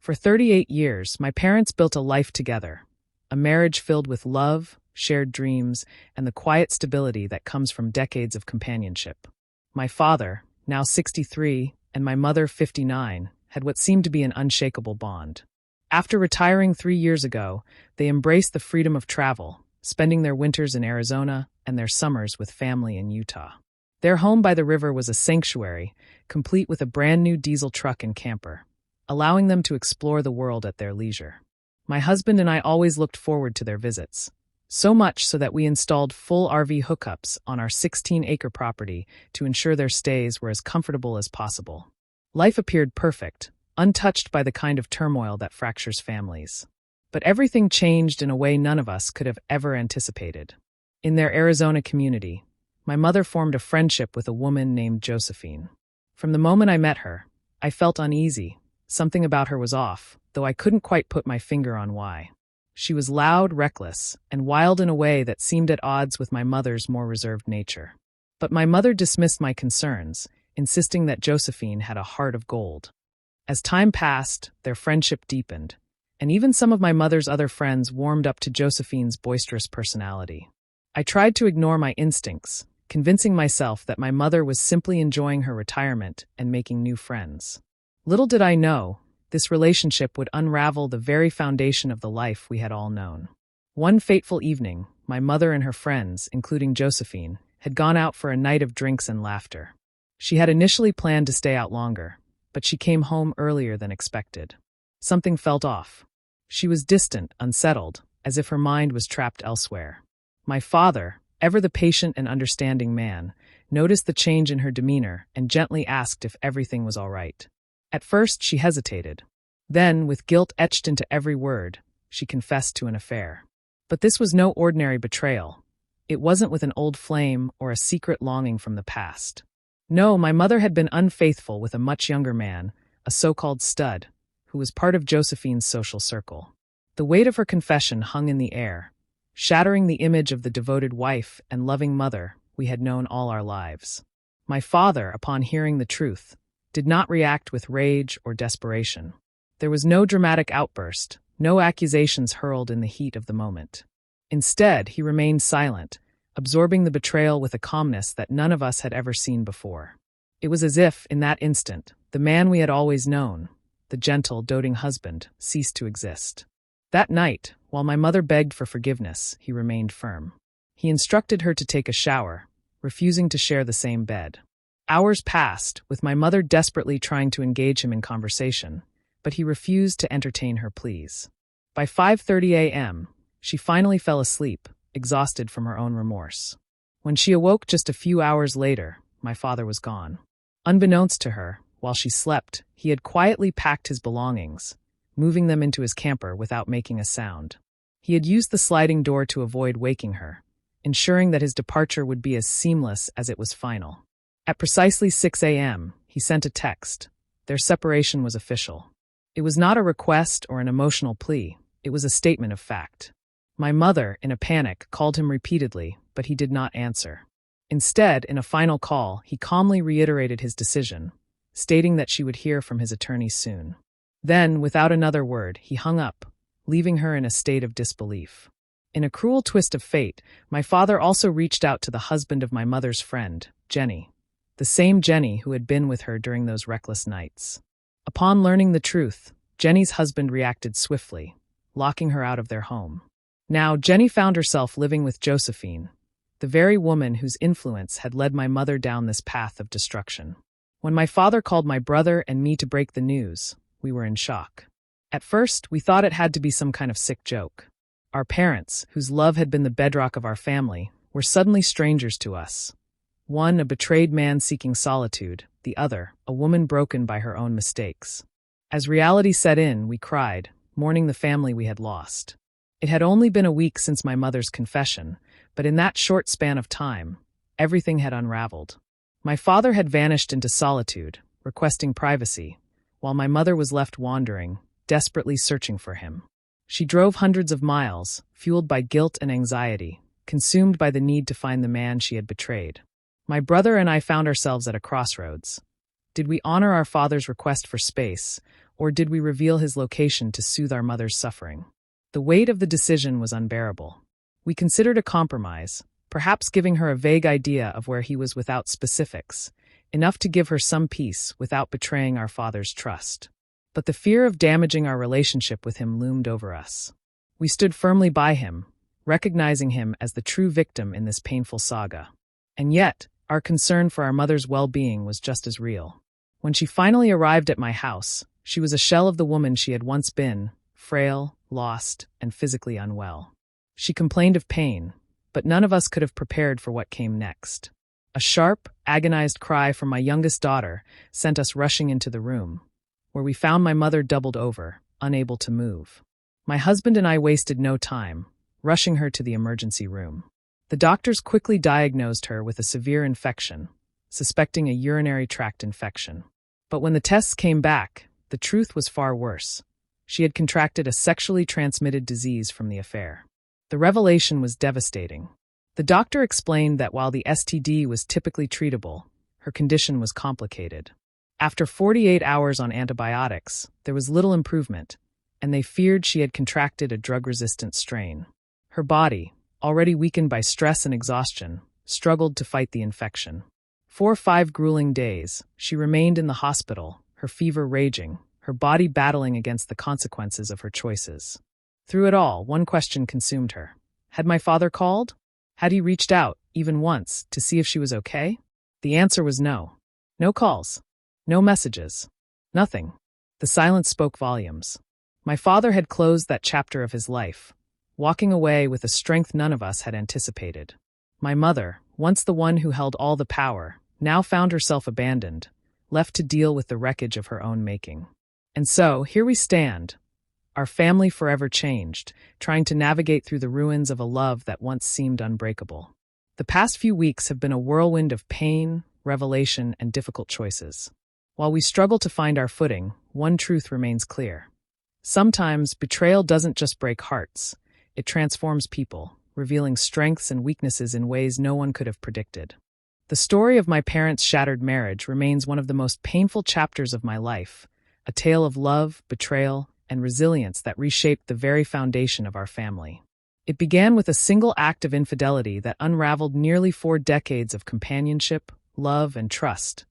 For 38 years, my parents built a life together, a marriage filled with love, shared dreams, and the quiet stability that comes from decades of companionship. My father, now 63, and my mother, 59, had what seemed to be an unshakable bond. After retiring 3 years ago, they embraced the freedom of travel, spending their winters in Arizona and their summers with family in Utah. Their home by the river was a sanctuary, complete with a brand new diesel truck and camper, allowing them to explore the world at their leisure. My husband and I always looked forward to their visits, so much so that we installed full RV hookups on our 16-acre property to ensure their stays were as comfortable as possible. Life appeared perfect, untouched by the kind of turmoil that fractures families. But everything changed in a way none of us could have ever anticipated. In their Arizona community, my mother formed a friendship with a woman named Josephine. From the moment I met her, I felt uneasy. Something about her was off, though I couldn't quite put my finger on why. She was loud, reckless, and wild in a way that seemed at odds with my mother's more reserved nature. But my mother dismissed my concerns, insisting that Josephine had a heart of gold. As time passed, their friendship deepened, and even some of my mother's other friends warmed up to Josephine's boisterous personality. I tried to ignore my instincts, convincing myself that my mother was simply enjoying her retirement and making new friends. Little did I know, this relationship would unravel the very foundation of the life we had all known. One fateful evening, my mother and her friends, including Josephine, had gone out for a night of drinks and laughter. She had initially planned to stay out longer, but she came home earlier than expected. Something felt off. She was distant, unsettled, as if her mind was trapped elsewhere. My father, ever the patient and understanding man, noticed the change in her demeanor and gently asked if everything was all right. At first, she hesitated. Then, with guilt etched into every word, she confessed to an affair. But this was no ordinary betrayal. It wasn't with an old flame or a secret longing from the past. No, my mother had been unfaithful with a much younger man, a so-called stud, who was part of Josephine's social circle. The weight of her confession hung in the air, shattering the image of the devoted wife and loving mother we had known all our lives. My father, upon hearing the truth, did not react with rage or desperation. There was no dramatic outburst, no accusations hurled in the heat of the moment. Instead, he remained silent, absorbing the betrayal with a calmness that none of us had ever seen before. It was as if, in that instant, the man we had always known, the gentle, doting husband, ceased to exist. That night, while my mother begged for forgiveness, he remained firm. He instructed her to take a shower, refusing to share the same bed. Hours passed, with my mother desperately trying to engage him in conversation, but he refused to entertain her pleas. By 5:30 a.m., she finally fell asleep, exhausted from her own remorse. When she awoke just a few hours later, my father was gone. Unbeknownst to her, while she slept, he had quietly packed his belongings, moving them into his camper without making a sound. He had used the sliding door to avoid waking her, ensuring that his departure would be as seamless as it was final. At precisely 6 a.m., he sent a text. Their separation was official. It was not a request or an emotional plea. It was a statement of fact. My mother, in a panic, called him repeatedly, but he did not answer. Instead, in a final call, he calmly reiterated his decision, stating that she would hear from his attorney soon. Then, without another word, he hung up, leaving her in a state of disbelief. In a cruel twist of fate, my father also reached out to the husband of my mother's friend, Jenny, the same Jenny who had been with her during those reckless nights. Upon learning the truth, Jenny's husband reacted swiftly, locking her out of their home. Now, Jenny found herself living with Josephine, the very woman whose influence had led my mother down this path of destruction. When my father called my brother and me to break the news, we were in shock. At first, we thought it had to be some kind of sick joke. Our parents, whose love had been the bedrock of our family, were suddenly strangers to us. One, a betrayed man seeking solitude, the other, a woman broken by her own mistakes. As reality set in, we cried, mourning the family we had lost. It had only been a week since my mother's confession, but in that short span of time, everything had unraveled. My father had vanished into solitude, requesting privacy, while my mother was left wandering, desperately searching for him. She drove hundreds of miles, fueled by guilt and anxiety, consumed by the need to find the man she had betrayed. My brother and I found ourselves at a crossroads. Did we honor our father's request for space, Or did we reveal his location to soothe our mother's suffering? The weight of the decision was unbearable. We considered a compromise, perhaps giving her a vague idea of where he was without specifics, enough to give her some peace without betraying our father's trust. But the fear of damaging our relationship with him loomed over us. We stood firmly by him, recognizing him as the true victim in this painful saga. And yet, our concern for our mother's well-being was just as real. When she finally arrived at my house, she was a shell of the woman she had once been, frail, lost, and physically unwell. She complained of pain, but none of us could have prepared for what came next. A sharp, agonized cry from my youngest daughter sent us rushing into the room, where we found my mother doubled over, unable to move. My husband and I wasted no time, rushing her to the emergency room. The doctors quickly diagnosed her with a severe infection, suspecting a urinary tract infection. But when the tests came back, the truth was far worse. She had contracted a sexually transmitted disease from the affair. The revelation was devastating. The doctor explained that while the STD was typically treatable, her condition was complicated. After 48 hours on antibiotics, there was little improvement, and they feared she had contracted a drug-resistant strain. Her body, already weakened by stress and exhaustion, struggled to fight the infection. For 5 grueling days, she remained in the hospital, her fever raging, her body battling against the consequences of her choices. Through it all, one question consumed her. Had my father called? Had he reached out, even once, to see if she was okay? The answer was no. No calls. No messages. Nothing. The silence spoke volumes. My father had closed that chapter of his life, walking away with a strength none of us had anticipated. My mother, once the one who held all the power, now found herself abandoned, left to deal with the wreckage of her own making. And so, here we stand, our family forever changed, trying to navigate through the ruins of a love that once seemed unbreakable. The past few weeks have been a whirlwind of pain, revelation, and difficult choices. While we struggle to find our footing, one truth remains clear. Sometimes, betrayal doesn't just break hearts, it transforms people, revealing strengths and weaknesses in ways no one could have predicted. The story of my parents' shattered marriage remains one of the most painful chapters of my life, a tale of love, betrayal, and resilience that reshaped the very foundation of our family. It began with a single act of infidelity that unraveled nearly 4 decades of companionship, love, and trust,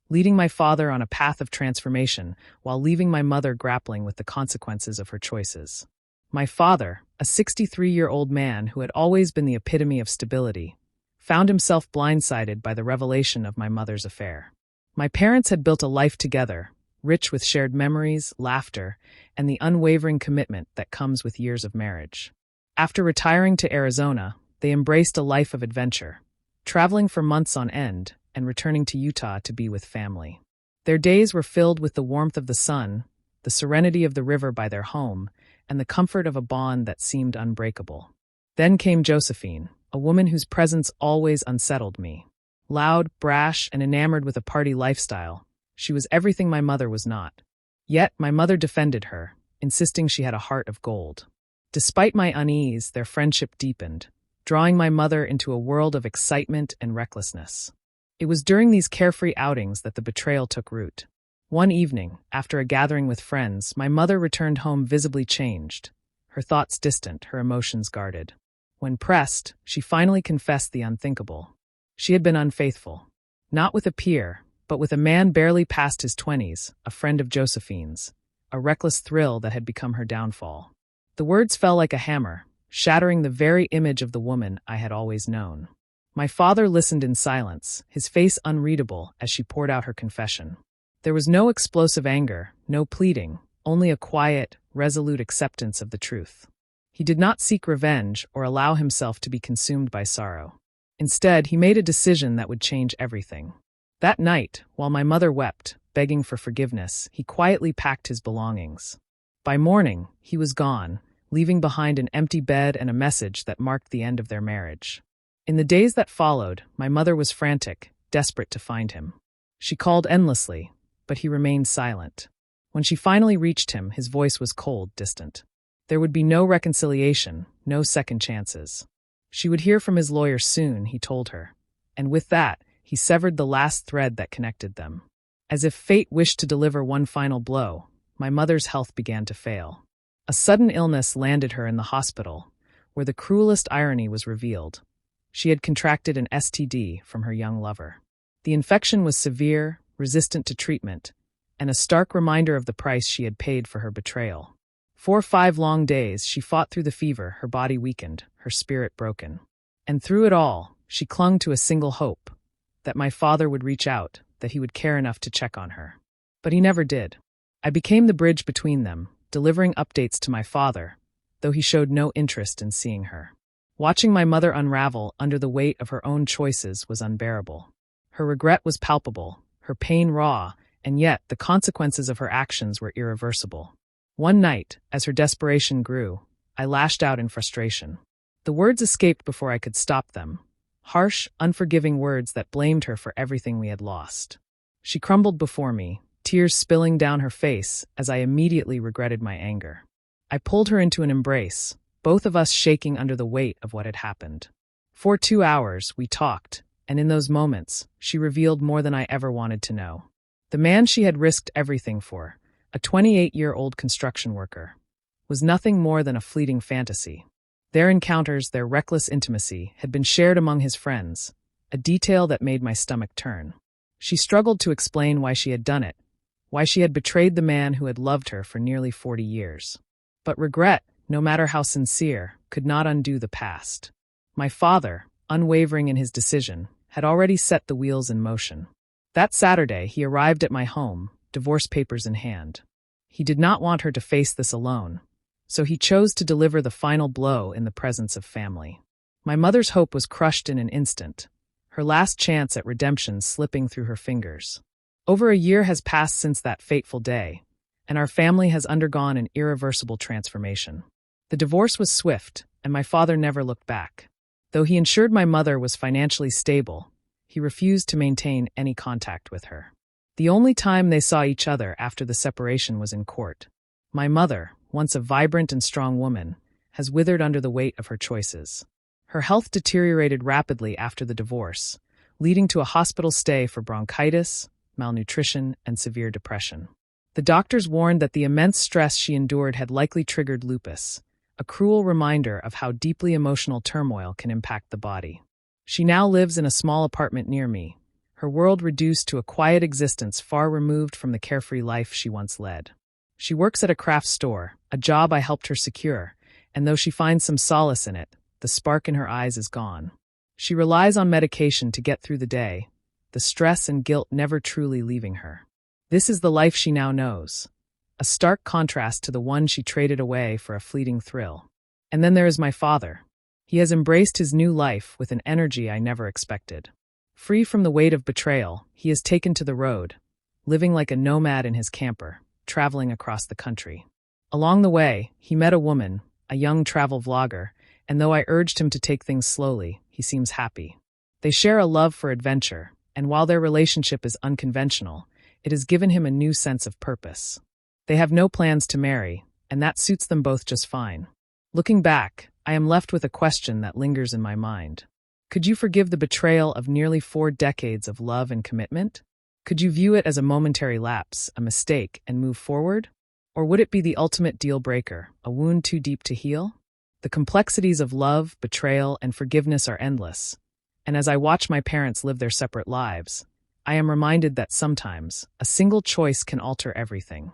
leading my father on a path of transformation while leaving my mother grappling with the consequences of her choices. My father, a 63-year-old man who had always been the epitome of stability, found himself blindsided by the revelation of my mother's affair. My parents had built a life together, rich with shared memories, laughter, and the unwavering commitment that comes with years of marriage. After retiring to Arizona, they embraced a life of adventure, traveling for months on end and returning to Utah to be with family. Their days were filled with the warmth of the sun, the serenity of the river by their home, and the comfort of a bond that seemed unbreakable. Then came Josephine, a woman whose presence always unsettled me. Loud, brash, and enamored with a party lifestyle, she was everything my mother was not. Yet my mother defended her, insisting she had a heart of gold. Despite my unease, their friendship deepened, drawing my mother into a world of excitement and recklessness. It was during these carefree outings that the betrayal took root. One evening, after a gathering with friends, my mother returned home visibly changed, her thoughts distant, her emotions guarded. When pressed, she finally confessed the unthinkable. She had been unfaithful. Not with a peer, but with a man barely past his 20s, a friend of Josephine's, a reckless thrill that had become her downfall. The words fell like a hammer, shattering the very image of the woman I had always known. My father listened in silence, his face unreadable as she poured out her confession. There was no explosive anger, no pleading, only a quiet, resolute acceptance of the truth. He did not seek revenge or allow himself to be consumed by sorrow. Instead, he made a decision that would change everything. That night, while my mother wept, begging for forgiveness, he quietly packed his belongings. By morning, he was gone, leaving behind an empty bed and a message that marked the end of their marriage. In the days that followed, my mother was frantic, desperate to find him. She called endlessly, but he remained silent. When she finally reached him, his voice was cold, distant. There would be no reconciliation, no second chances. She would hear from his lawyer soon, he told her. And with that, he severed the last thread that connected them. As if fate wished to deliver one final blow, my mother's health began to fail. A sudden illness landed her in the hospital, where the cruelest irony was revealed. She had contracted an STD from her young lover. The infection was severe, resistant to treatment, and a stark reminder of the price she had paid for her betrayal. For 5 long days, she fought through the fever, her body weakened, her spirit broken. And through it all, she clung to a single hope, that my father would reach out, that he would care enough to check on her. But he never did. I became the bridge between them, delivering updates to my father, though he showed no interest in seeing her. Watching my mother unravel under the weight of her own choices was unbearable. Her regret was palpable, her pain raw, and yet the consequences of her actions were irreversible. One night, as her desperation grew, I lashed out in frustration. The words escaped before I could stop them. Harsh, unforgiving words that blamed her for everything we had lost. She crumbled before me, tears spilling down her face as I immediately regretted my anger. I pulled her into an embrace, both of us shaking under the weight of what had happened. For 2 hours, we talked, and in those moments, she revealed more than I ever wanted to know. The man she had risked everything for, a 28-year-old construction worker, was nothing more than a fleeting fantasy. Their encounters, their reckless intimacy, had been shared among his friends, a detail that made my stomach turn. She struggled to explain why she had done it, why she had betrayed the man who had loved her for nearly 40 years. But regret, no matter how sincere, could not undo the past. My father, unwavering in his decision, had already set the wheels in motion. That Saturday, he arrived at my home, divorce papers in hand. He did not want her to face this alone, so he chose to deliver the final blow in the presence of family. My mother's hope was crushed in an instant, her last chance at redemption slipping through her fingers. Over a year has passed since that fateful day, and our family has undergone an irreversible transformation. The divorce was swift, and my father never looked back. Though he ensured my mother was financially stable, he refused to maintain any contact with her. The only time they saw each other after the separation was in court. My mother, once a vibrant and strong woman, has withered under the weight of her choices. Her health deteriorated rapidly after the divorce, leading to a hospital stay for bronchitis, malnutrition, and severe depression. The doctors warned that the immense stress she endured had likely triggered lupus, a cruel reminder of how deeply emotional turmoil can impact the body. She now lives in a small apartment near me, her world reduced to a quiet existence far removed from the carefree life she once led. She works at a craft store, a job I helped her secure, and though she finds some solace in it, the spark in her eyes is gone. She relies on medication to get through the day, the stress and guilt never truly leaving her. This is the life she now knows, a stark contrast to the one she traded away for a fleeting thrill. And then there is my father. He has embraced his new life with an energy I never expected. Free from the weight of betrayal, he has taken to the road, living like a nomad in his camper, traveling across the country. Along the way, he met a woman, a young travel vlogger, and though I urged him to take things slowly, he seems happy. They share a love for adventure, and while their relationship is unconventional, it has given him a new sense of purpose. They have no plans to marry, and that suits them both just fine. Looking back, I am left with a question that lingers in my mind. Could you forgive the betrayal of nearly 4 decades of love and commitment? Could you view it as a momentary lapse, a mistake, and move forward? Or would it be the ultimate deal breaker, a wound too deep to heal? The complexities of love, betrayal, and forgiveness are endless, and as I watch my parents live their separate lives, I am reminded that sometimes a single choice can alter everything.